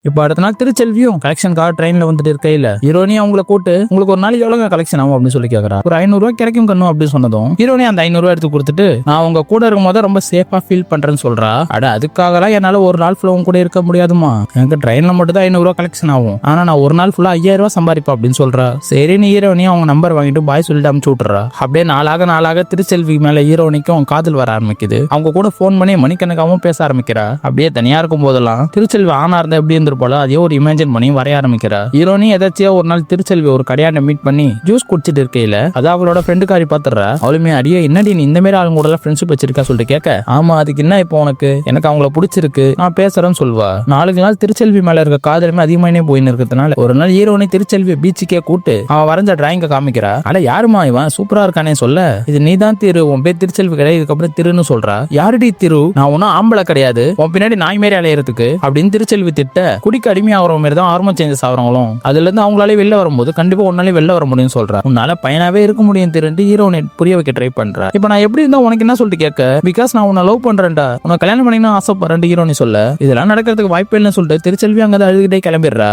இப்போ அடுத்த நாள் திருச்செல்வியும் கலெக்ஷனுக்காக ட்ரெயின்ல வந்துட்டு இருக்கையில ஹீரோனி அவங்கள கூட்டு உங்களுக்கு ஒரு நாளைக்கு எவ்வளவு கலெக்ஷன் ஆகும் அப்படின்னு சொல்லி கேட்கறா. ஒரு 500 ரூபாய் கிடைக்கும் கண்ணும் அப்படின்னு சொன்னதும் ஹீரோனி அந்த 500 ரூபாய் எடுத்து கொடுத்துட்டு நான் உங்க கூட இருக்கும் போது ரொம்ப சேஃபா ஃபீல் பண்றேன்னு சொல்றா. அட அதுக்காகலாம் என்னால ஒரு நாள் ஃபுல்லா உங்க கூட இருக்க முடியாதுமா, எனக்கு ட்ரெயின்ல மட்டும் தான் 500 ரூபாய் கலெக்ஷன் ஆகும், ஆனா நான் ஒரு நாள் ஃபுல்லா 5000 ரூபாய் சம்பாதிப்பேன் அப்படின்னு சொல்றா. சரின்னு ஹீரோனி அவங்க நம்பர் வாங்கிட்டு பாய் சொல்லிட்டு அனுப்பிச்சு விட்டுறா. அப்படியே நாளாக திருச்செல்வி மேல ஹீரோனிக்கும் காதல் வர ஆரம்பிக்குது. அவங்க கூட போன் பண்ணி மணிக்கணக்காகவும் பேச ஆரம்பிக்கிறா. அப்படியே தனியா இருக்கும் போதெல்லாம் திருச்செல்வி ஆனா இருந்தா எப்படி இருந்திருப்போல அதே ஒரு இமேஜின் பண்ணி வரைய ஆரம்பிக்கிறா. ஹீரோனி எதாச்சியா ஒரு நாள் திருச்செல்வி ஒரு கடையாண்ட மீட் பண்ணி ஜூஸ் குடிச்சிட்டு இருக்கையில அது அவளோட ஃப்ரெண்டுக்காரி பாத்துறா. அவளுமே அடியே என்னடி நீ இந்த மாதிரி ஆளுங்க கூட ஃப்ரெண்ட்ஷிப் வச்சிருக்கா சொல்லிட்டு கேட்க, ஆமா அதுக்கு என்ன இப்போ உனக்கு, எனக்கு அவங்கள பிடிச்சிருக்கு நான் பேசுறேன்னு சொல்வா. நாளுக்கு நாள் திருச்செல்வி மேல இருக்க காதலுமே அதிகமானே போயின்னு இருக்கிறதுனால ஒரு நாள் ஹீரோனி திருச்செல்வி பீச்சுக்கே கூட்டு அவன் வரைஞ்ச டிராயிங்க காமிக்கிறா. அட யாருமா இவன் சூப்பரா இருக்கானே சொல்ல, இது நீ தான் திரு, உன் பேர் திருச்செல்வி கிடையாது இதுக்கப்புறம் திருன்னு சொல்றா. யாருடி திரு, நான் ஒன்னும் ஆம்பளை கிடையாது உன் பின்னாடி நாய் மாரி அலையறதுக்கு அப்படின்னு திருச்செல்வி திட்ட. குடிக்க அடிமையாகிற மாதிரி தான் ஹார்மோன் சேஞ்சஸ் ஆகிறவங்களும் அதுல இருந்து அவங்களாலே வெளில வரும்போது கண்டிப்பா உன்னாலே வெளில வர முடியும்னு சொல்றா. உன்னால பையனாவே இருக்க முடியும் திருட்டு ஹீரோனை புரிய வைக்க ட்ரை பண்றா. இப்ப நான் எப்படி இருந்தா உனக்கு என்ன சொல்லிட்டு கேட்க, பிகாஸ் நான் உன்னை லவ் பண்றேன்டா, உன்னை கல்யாணம் பண்ணிக்கணும் ஆசைப்படுறேன் ஹீரோனி சொல்ல. இதெல்லாம் நடக்கிறதுக்கு வாய்ப்பு இல்லைன்னு சொல்லிட்டு திருச்செல்வி அங்கதான் அழுதுகிட்டே கிளம்பிடுறா.